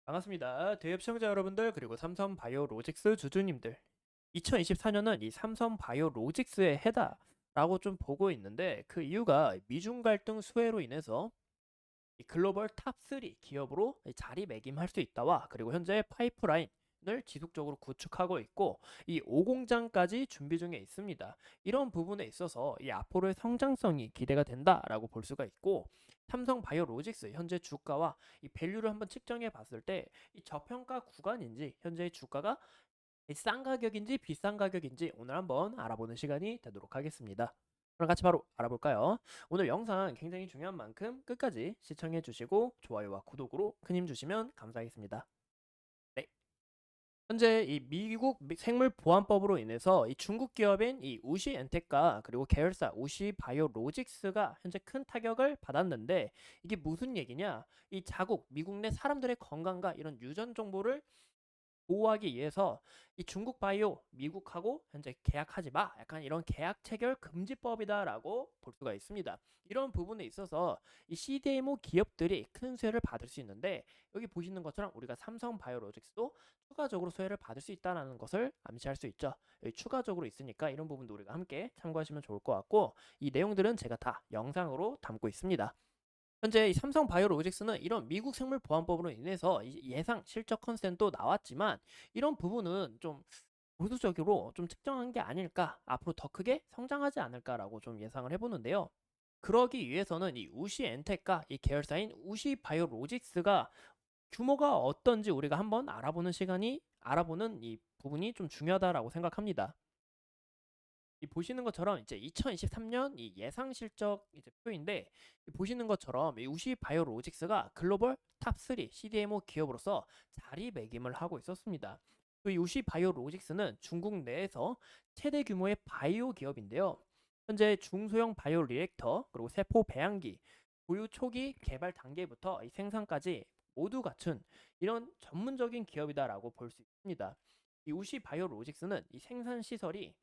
반갑습니다. 대입 시청자 여러분들 그리고 삼성 바이오로직스 주주님들. 2024년은 이 삼성 바이오로직스의 해다라고 좀 보고 있는데 그 이유가 미중 갈등 수혜로 인해서 이 글로벌 탑3 기업으로 자리매김할 수 있다와 그리고 현재 파이프라인을 지속적으로 구축하고 있고 이 5공장까지 준비 중에 있습니다. 이런 부분에 있어서 이 앞으로의 성장성이 기대가 된다라고 볼 수가 있고 삼성 바이오로직스 현재 주가와 이 밸류를 한번 측정해 봤을 때 이 저평가 구간인지 현재의 주가가 싼 가격인지 비싼 가격인지 오늘 한번 알아보는 시간이 되도록 하겠습니다. 그럼 같이 바로 알아볼까요? 오늘 영상 굉장히 중요한 만큼 끝까지 시청해 주시고 좋아요와 구독으로 큰 힘 주시면 감사하겠습니다. 네. 현재 이 미국 생물보안법으로 인해서 이 중국 기업인 이 우시 엔텍과 그리고 계열사 우시 바이오로직스가 현재 큰 타격을 받았는데 이게 무슨 얘기냐? 이 자국 미국 내 사람들의 건강과 이런 유전 정보를 보호하기 위해서 이 중국 바이오 미국하고 현재 계약하지 마 약간 이런 계약 체결 금지법이다라고 볼 수가 있습니다. 이런 부분에 있어서 이 CDMO 기업들이 큰 수혜를 받을 수 있는데 여기 보시는 것처럼 우리가 삼성 바이오로직스도 추가적으로 수혜를 받을 수 있다는 것을 암시할 수 있죠. 여기 추가적으로 있으니까 이런 부분도 우리가 함께 참고하시면 좋을 것 같고 이 내용들은 제가 다 영상으로 담고 있습니다. 현재 이 삼성 바이오로직스는 이런 미국 생물보안법으로 인해서 예상 실적 컨센도 나왔지만 이런 부분은 좀 보수적으로 좀 측정한 게 아닐까, 앞으로 더 크게 성장하지 않을까라고 좀 예상을 해보는데요. 그러기 위해서는 이 우시 엔텍과 이 계열사인 우시 바이오로직스가 규모가 어떤지 우리가 한번 알아보는 이 부분이 좀 중요하다라고 생각합니다. 이 보시는 것처럼 이제 2023년 이 예상 실적 이제 표인데 보시는 것처럼 이 우시 바이오로직스가 글로벌 탑3 CDMO 기업으로서 자리매김을 하고 있었습니다. 이 우시 바이오로직스는 중국 내에서 최대 규모의 바이오 기업인데요. 현재 중소형 바이오 리액터 그리고 세포 배양기 보유 초기 개발 단계부터 이 생산까지 모두 갖춘 이런 전문적인 기업이다라고 볼 수 있습니다. 이 우시 바이오로직스는 이 생산 시설이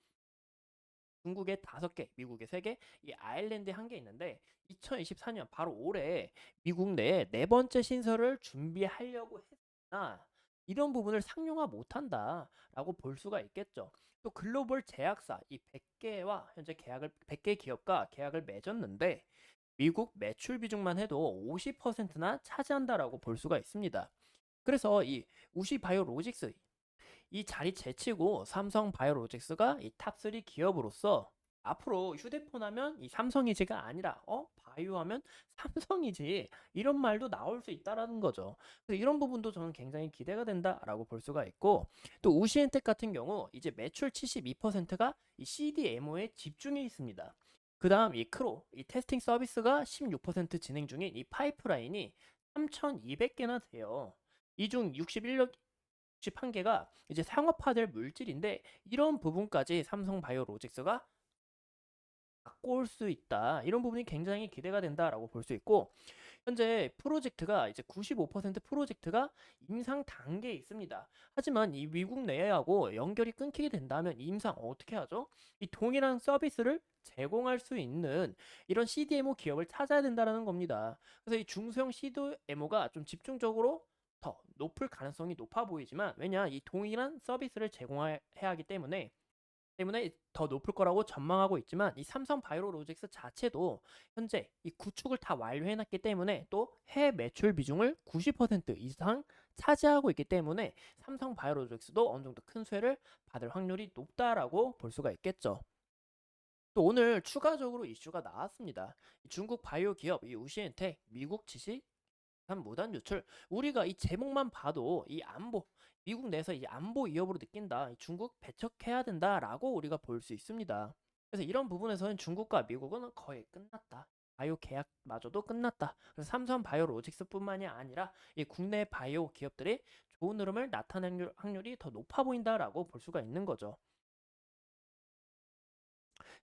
중국에 5개, 미국에 3개, 이 아일랜드에 1개 있는데 2024년 바로 올해 미국 내에 네 번째 신설을 준비하려고 했으나 이런 부분을 상용화 못한다라고 볼 수가 있겠죠. 또 글로벌 제약사 이 100개와 현재 100개 기업과 계약을 맺었는데 미국 매출 비중만 해도 50%나 차지한다라고 볼 수가 있습니다. 그래서 이 우시 바이오로직스 이 자리 제치고 삼성 바이오로직스가 이 탑3 기업으로서 앞으로 휴대폰 하면 이 삼성이지가 아니라 바이오 하면 삼성이지 이런 말도 나올 수 있다라는 거죠. 그래서 이런 부분도 저는 굉장히 기대가 된다라고 볼 수가 있고 또 우시엔텍 같은 경우 이제 매출 72%가 이 CDMO에 집중해 있습니다. 그 다음 이 크로 이 테스팅 서비스가 16% 진행 중인 이 파이프라인이 3,200개나 돼요. 이 중 61개가 이제 상업화될 물질인데 이런 부분까지 삼성 바이오로직스가 갖고 올 수 있다. 이런 부분이 굉장히 기대가 된다라고 볼 수 있고 현재 프로젝트가 이제 95% 프로젝트가 임상 단계에 있습니다. 하지만 이 미국 내하고 연결이 끊기게 된다면 이 임상 어떻게 하죠? 이 동일한 서비스를 제공할 수 있는 이런 CDMO 기업을 찾아야 된다는 겁니다. 그래서 이 중소형 CDMO가 좀 집중적으로 더 높을 가능성이 높아 보이지만 왜냐 이 동일한 서비스를 제공해야 하기 때문에 더 높을 거라고 전망하고 있지만 이 삼성 바이오로직스 자체도 현재 이 구축을 다 완료해놨기 때문에 또 해외 매출 비중을 90% 이상 차지하고 있기 때문에 삼성 바이오로직스도 어느 정도 큰 수혜를 받을 확률이 높다라고 볼 수가 있겠죠. 또 오늘 추가적으로 이슈가 나왔습니다. 중국 바이오 기업 이 우시엔텍 미국 지시 무단 유출. 우리가 이 제목만 봐도 이 안보 미국 내에서 이 안보 위협으로 느낀다. 중국 배척해야 된다라고 우리가 볼 수 있습니다. 그래서 이런 부분에서는 중국과 미국은 거의 끝났다. 바이오 계약마저도 끝났다. 그래서 삼성 바이오로직스뿐만이 아니라 이 국내 바이오 기업들이 좋은 흐름을 나타낼 확률이 더 높아 보인다라고 볼 수가 있는 거죠.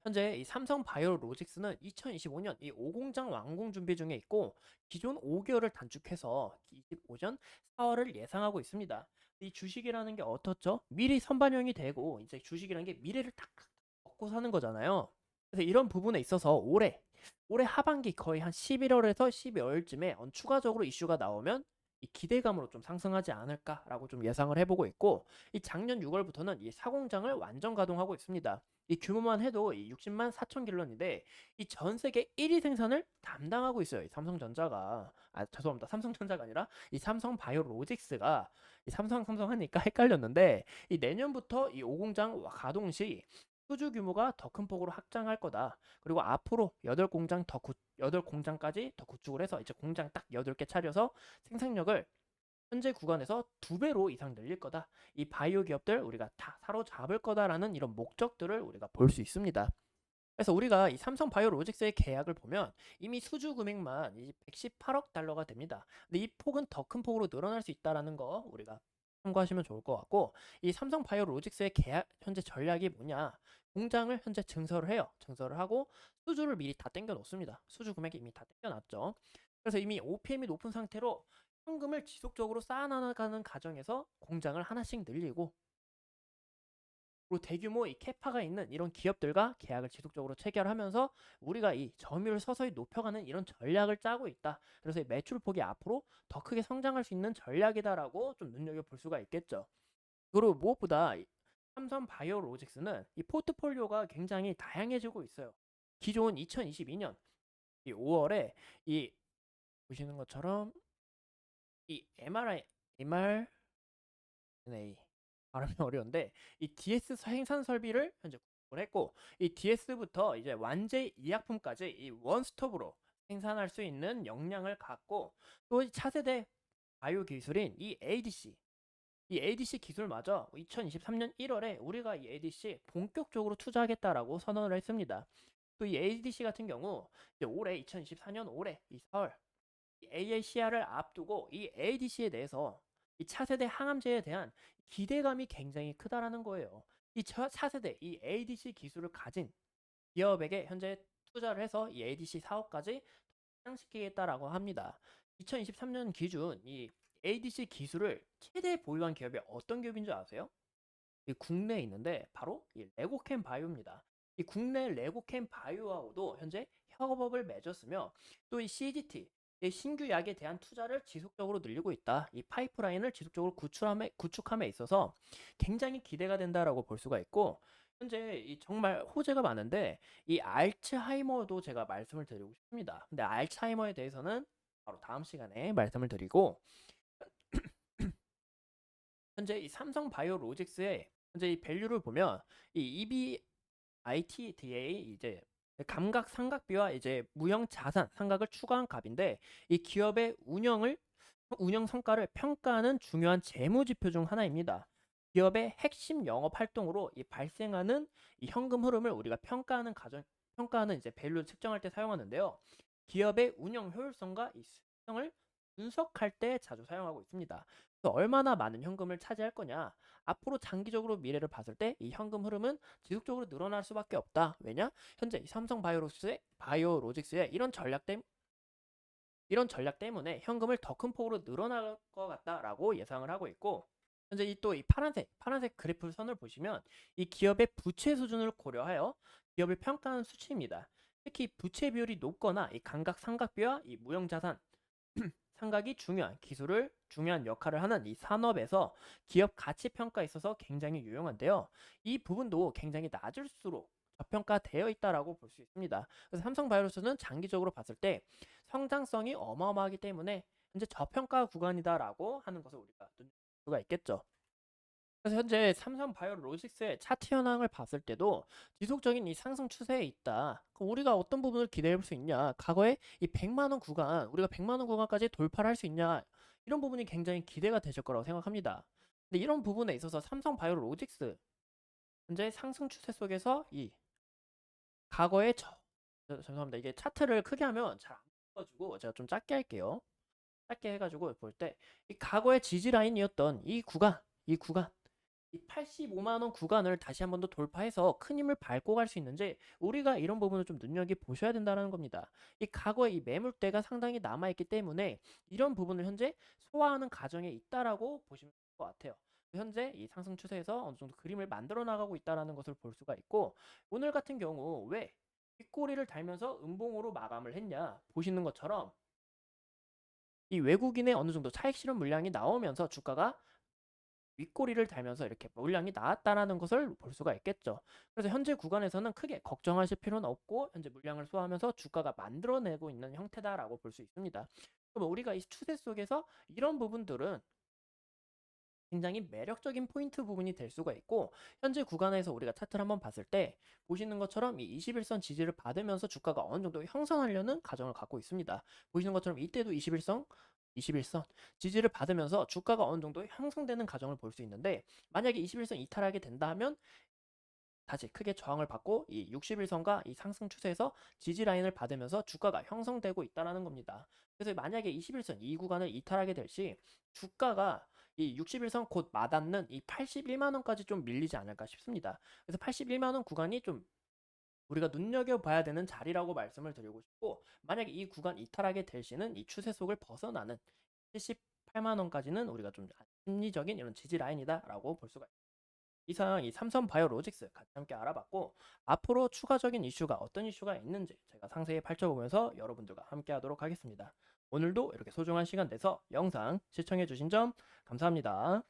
현재 이 삼성 바이오로직스는 2025년 이 5공장 완공 준비 중에 있고 기존 5개월을 단축해서 25년 4월을 예상하고 있습니다. 이 주식이라는 게 어떻죠? 미리 선반영이 되고 이제 주식이라는 게 미래를 딱 먹고 사는 거잖아요. 그래서 이런 부분에 있어서 올해 하반기 거의 한 11월에서 12월쯤에 추가적으로 이슈가 나오면 이 기대감으로 좀 상승하지 않을까라고 좀 예상을 해보고 있고, 이 작년 6월부터는 이 사공장을 완전 가동하고 있습니다. 이 규모만 해도 이 60만 4천 갤런인데 이 전 세계 1위 생산을 담당하고 있어요. 이 삼성전자가, 죄송합니다. 삼성전자가 아니라 이 삼성바이오로직스가, 이 삼성 하니까 헷갈렸는데, 이 내년부터 이 5공장 가동 시 수주 규모가 더 큰 폭으로 확장할 거다. 그리고 앞으로 8공장까지 더 구축을 해서 이제 공장 딱 8개 차려서 생산력을 현재 구간에서 2배로 이상 늘릴 거다. 이 바이오 기업들 우리가 다 사로잡을 거다라는 이런 목적들을 우리가 볼 수 있습니다. 그래서 우리가 이 삼성 바이오로직스의 계약을 보면 이미 수주 금액만 118억 달러가 됩니다. 근데 이 폭은 더 큰 폭으로 늘어날 수 있다라는 거 우리가 참고하시면 좋을 것 같고, 이 삼성 바이오로직스의 계약 현재 전략이 뭐냐? 공장을 현재 증설을 해요. 증설을 하고 수주를 미리 다 땡겨 놓습니다. 수주 금액이 이미 다 땡겨 놨죠. 그래서 이미 OPM이 높은 상태로 현금을 지속적으로 쌓아나가는 과정에서 공장을 하나씩 늘리고, 그리고 대규모 이 캐파가 있는 이런 기업들과 계약을 지속적으로 체결하면서 우리가 이 점유율을 서서히 높여가는 이런 전략을 짜고 있다. 그래서 이 매출 폭이 앞으로 더 크게 성장할 수 있는 전략이다라고 좀 눈여겨볼 수가 있겠죠. 그리고 무엇보다 삼성 바이오로직스는 이 포트폴리오가 굉장히 다양해지고 있어요. 기존 2022년 이 5월에 이 보시는 것처럼 이 mRNA 발음이 어려운데, 이 DS 생산 설비를 현재 구축을 했고, 이 DS부터 이제 완제医薬품까지 이 원스톱으로 생산할 수 있는 역량을 갖고, 또 차세대 바이오 기술인 이 ADC 기술마저 2023년 1월에 우리가 이 ADC 본격적으로 투자하겠다라고 선언을 했습니다. 또 이 ADC 같은 경우 이제 올해 2024년 올해 이 4월 AACR을 앞두고 이 ADC에 대해서 이 차세대 항암제에 대한 기대감이 굉장히 크다라는 거예요. 이 차세대 이 ADC 기술을 가진 기업에게 현재 투자를 해서 이 ADC 사업까지 확장시키겠다라고 합니다. 2023년 기준 이 ADC 기술을 최대 보유한 기업이 어떤 기업인 줄 아세요? 이 국내에 있는데 바로 이 레고캠 바이오입니다. 이 국내 레고캠 바이오하고도 현재 협업을 맺었으며, 또 이 CGT 이 신규 약에 대한 투자를 지속적으로 늘리고 있다. 이 파이프라인을 지속적으로 구축함에 있어서 굉장히 기대가 된다라고 볼 수가 있고, 현재 이 정말 호재가 많은데 이 알츠하이머도 제가 말씀을 드리고 싶습니다. 근데 알츠하이머에 대해서는 바로 다음 시간에 말씀을 드리고, 현재 이 삼성 바이오로직스의 현재 이 밸류를 보면 이 EBITDA 이제 감각 상각비와 이제 무형 자산 상각을 추가한 값인데, 이 기업의 운영 성과를 평가하는 중요한 재무 지표 중 하나입니다. 기업의 핵심 영업 활동으로 이 발생하는 이 현금 흐름을 우리가 평가하는 이제 밸류를 측정할 때 사용하는데요. 기업의 운영 효율성과 이 수익성을 분석할 때 자주 사용하고 있습니다. 그래서 얼마나 많은 현금을 차지할 거냐, 앞으로 장기적으로 미래를 봤을 때 이 현금 흐름은 지속적으로 늘어날 수밖에 없다. 왜냐? 현재 이 삼성 바이오로직스의 이런 전략 때문에 현금을 더 큰 폭으로 늘어날 것 같다라고 예상을 하고 있고, 현재 이 파란색 그래프 선을 보시면 이 기업의 부채 수준을 고려하여 기업을 평가하는 수치입니다. 특히 부채 비율이 높거나 이 감각 상각비와 이 무형 자산 상각이 중요한 역할을 하는 이 산업에서 기업 가치 평가에 있어서 굉장히 유용한데요. 이 부분도 굉장히 낮을수록 저평가되어 있다라고 볼 수 있습니다. 그래서 삼성바이오로스는 장기적으로 봤을 때 성장성이 어마어마하기 때문에 현재 저평가 구간이다라고 하는 것을 우리가 눈여볼 수가 있겠죠. 그래서 현재 삼성 바이오로직스의 차트 현황을 봤을 때도 지속적인 이 상승 추세에 있다. 그럼 우리가 어떤 부분을 기대해 볼 수 있냐? 과거에 이 100만 원 구간, 우리가 100만 원 구간까지 돌파를 할 수 있냐? 이런 부분이 굉장히 기대가 되실 거라고 생각합니다. 근데 이런 부분에 있어서 삼성 바이오로직스 현재 상승 추세 속에서 이 과거에 죄송합니다. 이게 차트를 크게 하면 잘 안 보여가지고 제가 좀 작게 할게요. 짧게 해가지고 볼 때 이 과거의 지지 라인이었던 이 85만 원 구간을 다시 한 번 더 돌파해서 큰 힘을 밟고 갈 수 있는지 우리가 이런 부분을 좀 눈여겨 보셔야 된다는 겁니다. 이 과거의 이 매물대가 상당히 남아 있기 때문에 이런 부분을 현재 소화하는 과정에 있다라고 보시면 될 것 같아요. 현재 이 상승 추세에서 어느 정도 그림을 만들어 나가고 있다라는 것을 볼 수가 있고, 오늘 같은 경우 왜 뒷꼬리를 달면서 음봉으로 마감을 했냐 보시는 것처럼 이 외국인의 어느 정도 차익 실현 물량이 나오면서 주가가 윗꼬리를 달면서 이렇게 물량이 나왔다라는 것을 볼 수가 있겠죠. 그래서 현재 구간에서는 크게 걱정하실 필요는 없고 현재 물량을 소화하면서 주가가 만들어내고 있는 형태다라고 볼 수 있습니다. 그럼 우리가 이 추세 속에서 이런 부분들은 굉장히 매력적인 포인트 부분이 될 수가 있고, 현재 구간에서 우리가 차트를 한번 봤을 때 보시는 것처럼 이 21선 지지를 받으면서 주가가 어느 정도 형성하려는 과정을 갖고 있습니다. 보시는 것처럼 이때도 21선 지지를 받으면서 주가가 어느 정도 형성되는 과정을 볼 수 있는데, 만약에 21선 이탈하게 된다면 다시 크게 저항을 받고 이 61선과 이 상승 추세에서 지지 라인을 받으면서 주가가 형성되고 있다는 겁니다. 그래서 만약에 21선 이 구간을 이탈하게 될 시 주가가 이 61선 곧 맞닿는 이 81만원까지 좀 밀리지 않을까 싶습니다. 그래서 81만원 구간이 좀 우리가 눈여겨봐야 되는 자리라고 말씀을 드리고 싶고, 만약에 이 구간 이탈하게 될 시는 이 추세 속을 벗어나는 78만원까지는 우리가 좀 심리적인 이런 지지 라인이다 라고 볼 수가 있습니다. 이상 이 삼성 바이오로직스 같이 함께 알아봤고, 앞으로 추가적인 이슈가 어떤 이슈가 있는지 제가 상세히 펼쳐보면서 여러분들과 함께 하도록 하겠습니다. 오늘도 이렇게 소중한 시간 내서 영상 시청해주신 점 감사합니다.